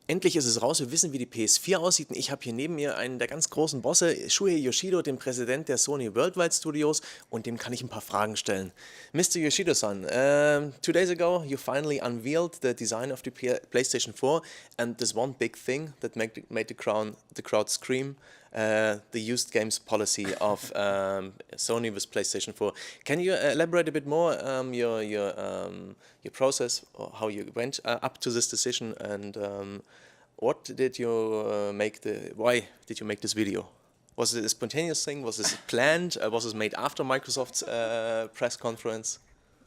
Endlich ist es raus, wir wissen, wie die PS4 aussieht und ich habe hier neben mir einen der ganz großen Bosse, Shuhei Yoshida, den Präsident der Sony Worldwide Studios, und dem kann ich ein paar Fragen stellen. Mr. Yoshida-san, 2 days ago you finally unveiled the design of the PlayStation 4 and there's one big thing that made the crowd scream. The used games policy of Sony with PlayStation 4. Can you elaborate a bit more your process, or how you went up to this decision, and what did you why did you make this video? Was it a spontaneous thing? Was this planned? Was it made after Microsoft's press conference?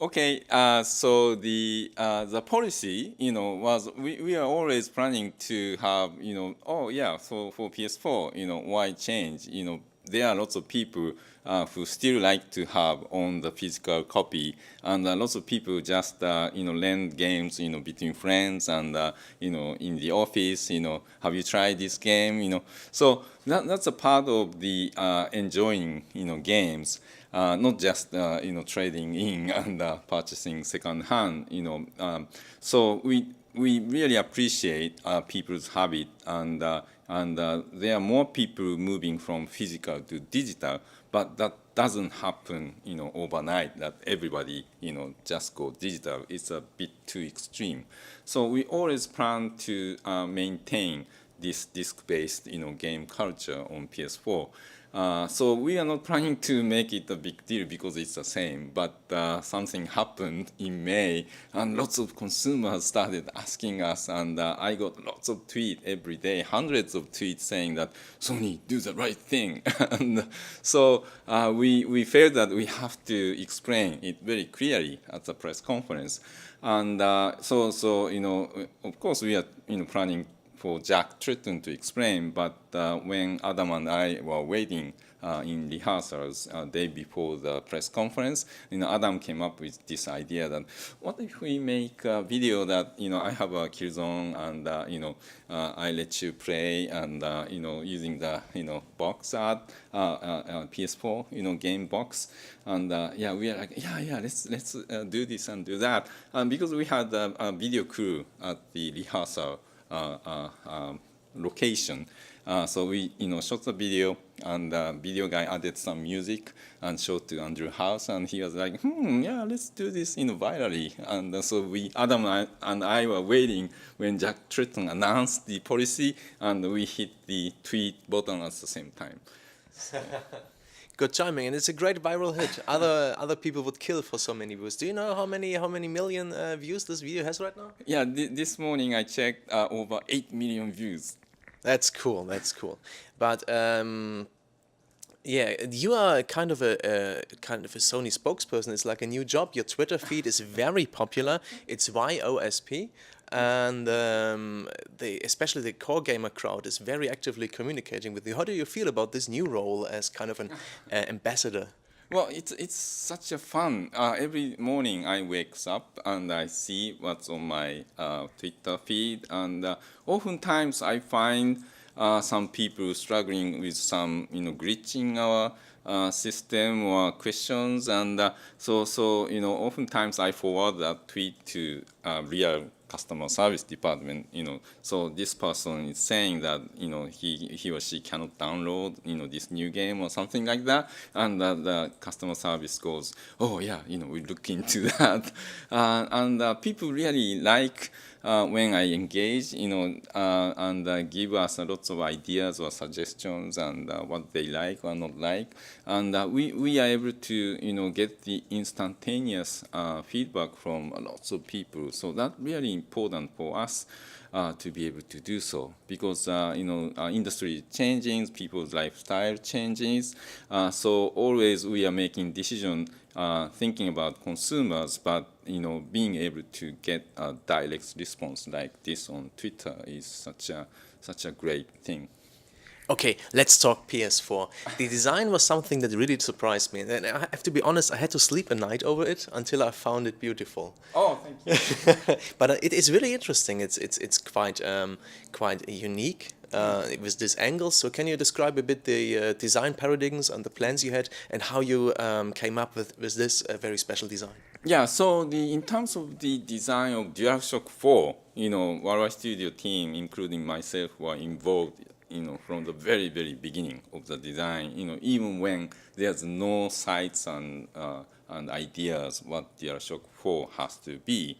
Okay, so the policy, was we are always planning to have, so for PS4, why change? There are lots of people who still like to have on the physical copy, and lots of people just lend games, between friends and in the office. Have you tried this game? So that's a part of the enjoying games. Not just trading in and purchasing second hand. So we really appreciate people's habit, and there are more people moving from physical to digital, but that doesn't happen overnight, that everybody just go digital. It's a bit too extreme. So we always plan to maintain this disc-based game culture on PS4. So we are not planning to make it a big deal because it's the same, but something happened in May, and lots of consumers started asking us, and I got lots of tweets every day, hundreds of tweets saying that Sony, do the right thing. And so we felt that we have to explain it very clearly at the press conference. And so of course we are planning for Jack Tritton to explain, but when Adam and I were waiting in rehearsals day before the press conference, Adam came up with this idea that what if we make a video that I have a Killzone and I let you play, and using the box art, PS4 game box, and we are like let's do this and do that, and because we had a video crew at the rehearsal location. So we shot the video, and the video guy added some music and showed to Andrew House, and he was like, let's do this virally. And so Adam and I were waiting when Jack Tritton announced the policy, and we hit the tweet button at the same time. So. Good timing, and it's a great viral hit. Other people would kill for so many views. Do you know how many million views this video has right now? Yeah, this morning I checked, over 8 million views. That's cool. But you are kind of a Sony spokesperson. It's like a new job. Your Twitter feed is very popular. It's YOSP. And especially the core gamer crowd is very actively communicating with you. How do you feel about this new role as kind of an ambassador? Well, it's such a fun. Every morning I wake up and I see what's on my Twitter feed, and oftentimes I find some people struggling with some glitch in our system or questions, and so oftentimes I forward that tweet to real customer service department. So this person is saying that he or she cannot download this new game or something like that, and the customer service goes, oh yeah, we look into that, and people really like when I engage, and give us lots of ideas or suggestions, and what they like or not like, and we are able to get the instantaneous feedback from lots of people. So that's really important for us to be able to do so, because our industry changing, people's lifestyle changes. So always we are making decisions thinking about consumers, but being able to get a direct response like this on Twitter is such a great thing. Okay, let's talk PS4. The design was something that really surprised me, and I have to be honest, I had to sleep a night over it until I found it beautiful. Oh, thank you. But it is really interesting. It's quite unique with this angle. So can you describe a bit the design paradigms and the plans you had, and how you came up with this very special design? Yeah, so in terms of the design of DualShock 4, Worldwide Studio team, including myself, were involved, from the very, very beginning of the design, even when there's no sites and ideas what DualShock 4 has to be,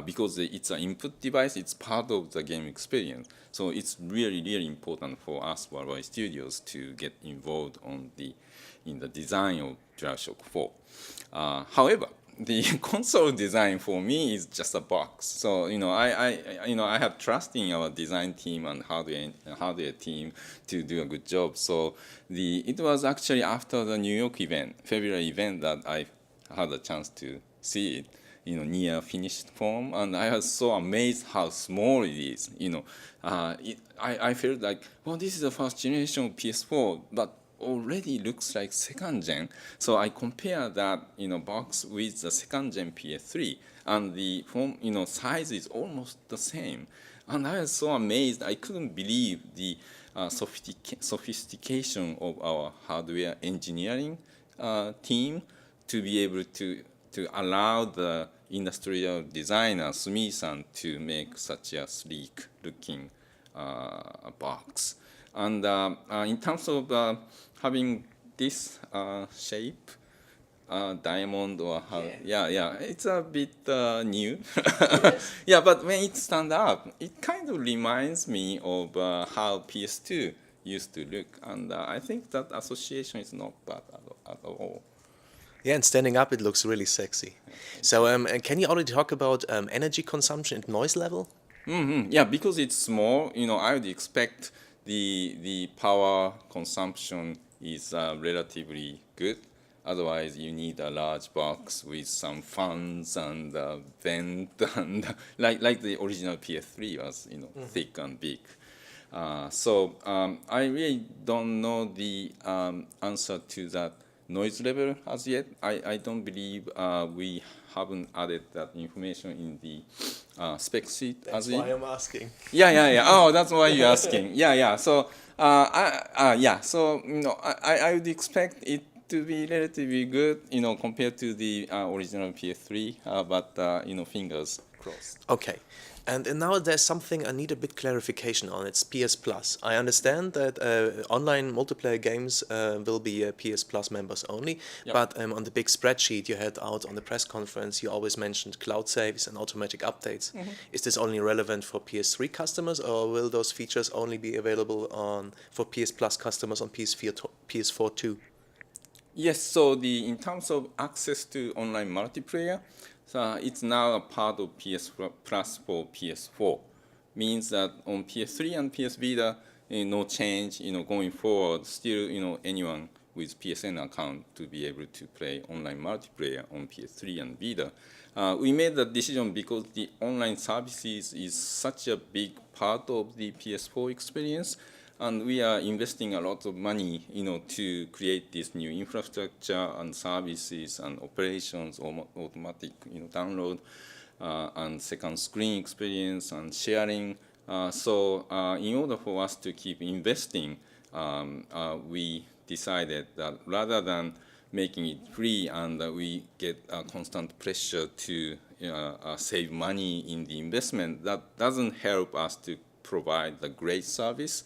because it's an input device, it's part of the game experience. So it's really, really important for us, Worldwide Studios, to get involved in the design of DualShock 4. However, the console design for me is just a box. So I have trust in our design team and hardware team to do a good job. So it was actually after the New York event, February event, that I had a chance to see it, near finished form, and I was so amazed how small it is. I felt like, well, this is the first generation of PS4, but already looks like second gen. So I compare that box with the second gen PS3, and the form size is almost the same. And I was so amazed. I couldn't believe the sophistication of our hardware engineering team to be able to allow the industrial designer Sumi-san to make such a sleek looking box. And in terms of having this shape, diamond or how, yeah, it's a bit new. Yes. Yeah, but when it stands up, it kind of reminds me of how PS2 used to look, and I think that association is not bad at all. Yeah, and standing up, it looks really sexy. So, and can you already talk about energy consumption and noise level? Mm-hmm. Yeah, because it's small, I would expect the power consumption is relatively good. Otherwise, you need a large box with some fans and vent and like the original PS3 was, thick and big. So I really don't know the answer to that noise level as yet. I don't believe we haven't added that information in the spec sheet That's as yet. why I'm asking. Yeah. Oh, that's why you're asking. Yeah. So, So I would expect it to be relatively good, compared to the original PS3. But fingers crossed. Okay. And now there's something I need a bit clarification on. It's PS Plus. I understand that online multiplayer games will be PS Plus members only. Yep. But on the big spreadsheet you had out on the press conference, you always mentioned cloud saves and automatic updates. Mm-hmm. Is this only relevant for PS3 customers, or will those features only be available for PS Plus customers on PS4 too? Yes. So in terms of access to online multiplayer, so it's now a part of PS Plus for PS4. Means that on PS3 and PS Vita, no change. Going forward, still, anyone with PSN account to be able to play online multiplayer on PS3 and Vita. We made that decision because the online services is such a big part of the PS4 experience. And we are investing a lot of money, to create this new infrastructure and services and operations, automatic, download, and second screen experience and sharing. So in order for us to keep investing, we decided that rather than making it free and we get constant pressure to save money in the investment, that doesn't help us to provide the great service.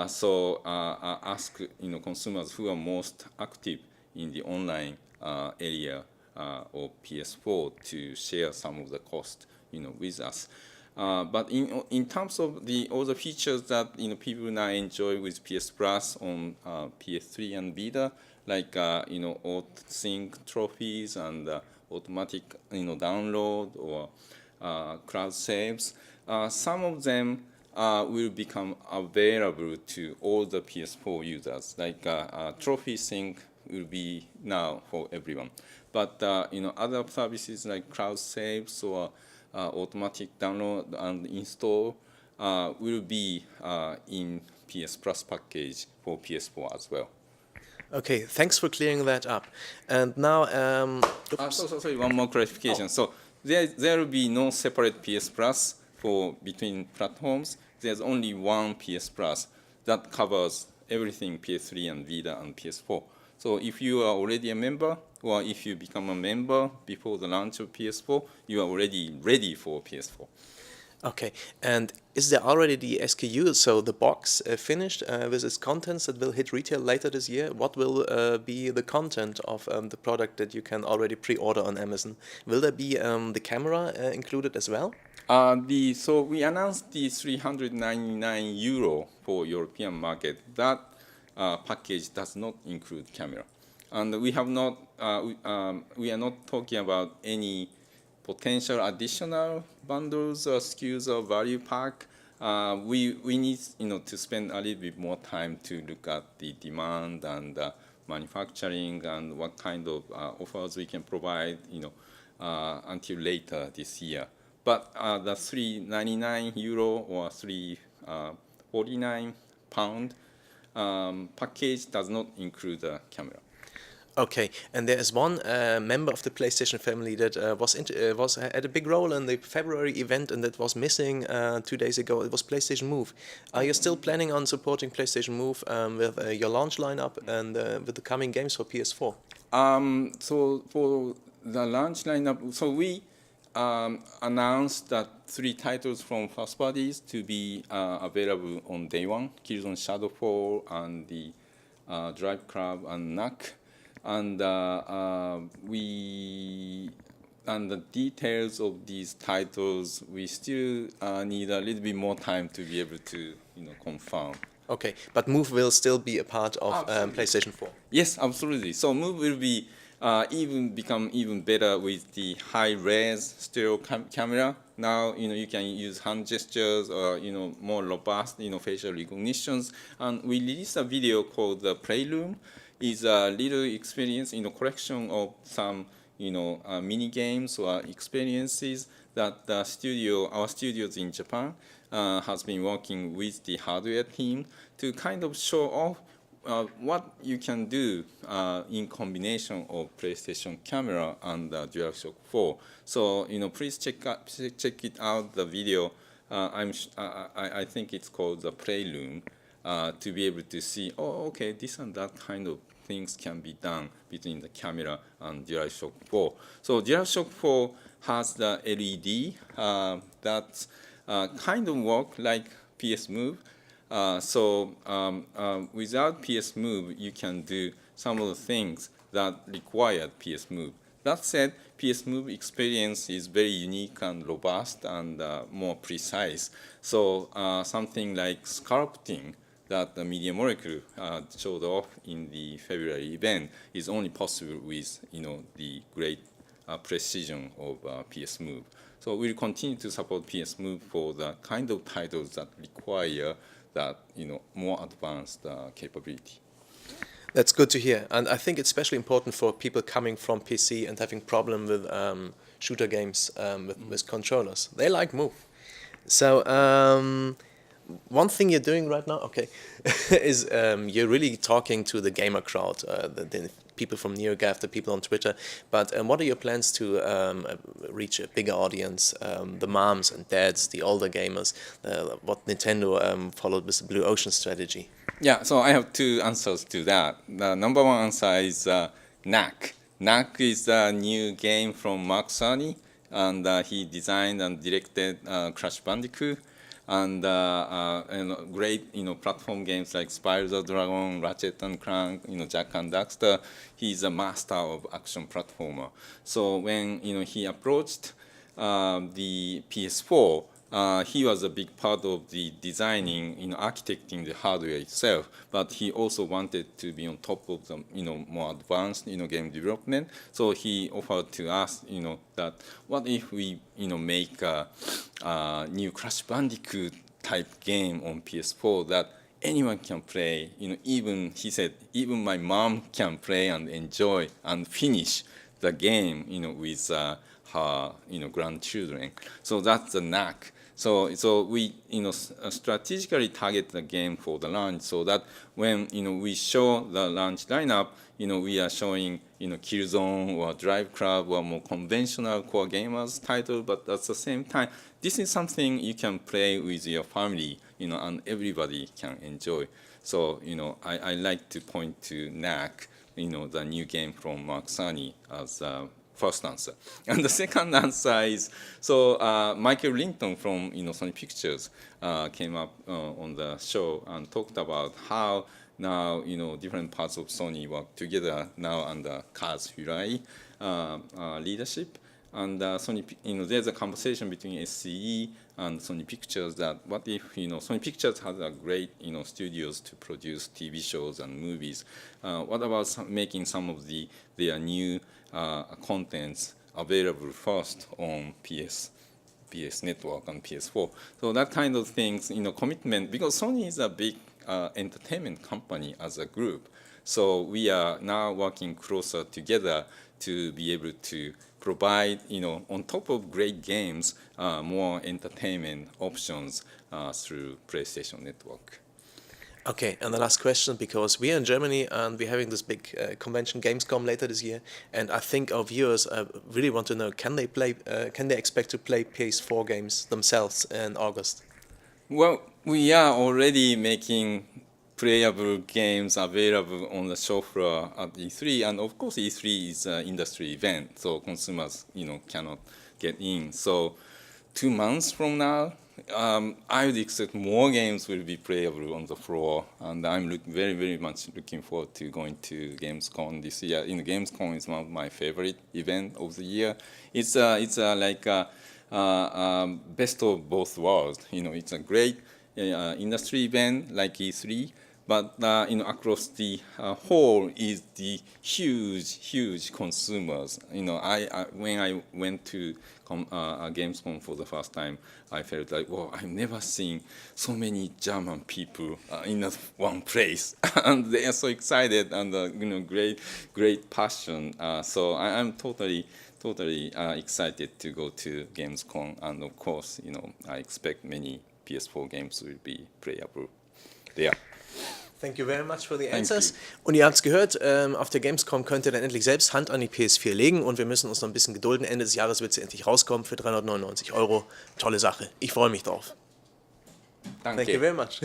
So ask consumers who are most active in the online area of PS4 to share some of the cost with us. But in terms of all the features that people now enjoy with PS Plus on PS3 and Vita, like auto-sync trophies and automatic download or cloud saves, some of them will become available to all the PS4 users. Like trophy sync will be now for everyone. But other services like cloud saves or automatic download and install will be in PS Plus package for PS4 as well. Okay, thanks for clearing that up. And now, sorry, one more clarification. So there will be no separate PS Plus for between platforms. There's only one PS Plus that covers everything PS3 and Vita and PS4. So if you are already a member, or if you become a member before the launch of PS4, you are already ready for PS4. Okay, and is there already the SKU, so the box finished with its contents that will hit retail later this year? What will be the content of the product that you can already pre-order on Amazon? Will there be the camera included as well? So we announced the 399 euro for European market. That package does not include camera, and we have not. We are not talking about any potential additional bundles or SKUs or value pack. We need to spend a little bit more time to look at the demand and manufacturing and what kind of offers we can provide until later this year. But the 399 euro or 349 pound package does not include the camera. Okay, and there is one member of the PlayStation family that had a big role in the February event and that was missing 2 days ago. It was PlayStation Move. Are you still planning on supporting PlayStation Move with your launch lineup and with the coming games for PS4? So for the launch lineup, so we announced that 3 titles from first parties to be available on day one: Killzone Shadowfall and the Drive Club and Knack. And the details of these titles, we still need a little bit more time to be able to confirm. Okay, but Move will still be a part of PlayStation 4. Yes, absolutely. So Move will be become even better with the high-res stereo camera. Now you can use hand gestures or more robust facial recognitions. And we released a video called the Playroom. Is a little experience collection of some mini games or experiences that our studios in Japan has been working with the hardware team to kind of show off what you can do in combination of PlayStation camera and DualShock 4. So please check it out, the video. I think it's called the Playroom. To be able to see, okay, this and that kind of things can be done between the camera and DualShock 4. So DualShock 4 has the LED that kind of work like PS Move. Without PS Move, you can do some of the things that required PS Move. That said, PS Move experience is very unique and robust and more precise. So something like sculpting that the Media Molecule showed off in the February event is only possible with the great precision of PS Move. So we'll continue to support PS Move for the kind of titles that require that more advanced capability. That's good to hear, and I think it's especially important for people coming from PC and having problem with shooter games with controllers. They like Move. So one thing you're doing right now, okay, is you're really talking to the gamer crowd, the people from NeoGAF, the people on Twitter. But what are your plans to reach a bigger audience, the moms and dads, the older gamers, what Nintendo followed with the Blue Ocean strategy? Yeah, so I have 2 answers to that. The number 1 answer is Knack. Knack is a new game from Mark Cerny, and he designed and directed Crash Bandicoot. And great platform games like Spyro the Dragon, Ratchet and Clank, Jack and Daxter. He's a master of action platformer. So when he approached the PS4, he was a big part of the designing, architecting the hardware itself. But he also wanted to be on top of the more advanced game development. So he offered to us that what if we make a new Crash Bandicoot type game on PS4 that anyone can play. Even he said even my mom can play and enjoy and finish the game. With her grandchildren. So that's the Knack. So we strategically target the game for the launch so that when we show the launch lineup, we are showing Killzone or Drive Club or more conventional core gamers title, but at the same time, this is something you can play with your family, and everybody can enjoy. So I like to point to Knack the new game from Mark Cerny as first answer. And the second answer is, so Michael Linton from Sony Pictures came up on the show and talked about how now different parts of Sony work together now under Kaz Hirai leadership. And Sony, there's a conversation between SCE and Sony Pictures that what if Sony Pictures has a great studios to produce TV shows and movies. What about making some of their new contents available first on PS Network and PS4? So that kind of things, commitment, because Sony is a big entertainment company as a group. So we are now working closer together to be able to provide, on top of great games, more entertainment options through PlayStation Network. Okay, and the last question, because we are in Germany and we're having this big convention, Gamescom, later this year, and I think our viewers really want to know: can they expect to play PS4 games themselves in August? Well, we are already making playable games available on the show floor at E3, and of course E3 is an industry event, so consumers cannot get in. So 2 months from now, I would expect more games will be playable on the floor, and I'm very, very much looking forward to going to Gamescom this year. Gamescom is one of my favorite events of the year. It's like best of both worlds. It's a great industry event like E3, but across the whole is the huge consumers. When I went to Gamescom for the first time, I felt like, wow, I've never seen so many German people in one place, and they are so excited and great passion. So I'm totally excited to go to Gamescom, and of course, I expect many PS4 games will be playable there. Thank you very much for the answers. Und ihr habt es gehört, auf der Gamescom könnt ihr dann endlich selbst Hand an die PS4 legen und wir müssen uns noch ein bisschen gedulden. Ende des Jahres wird sie endlich rauskommen für 399 €. Tolle Sache. Ich freue mich drauf. Danke. Thank you very much.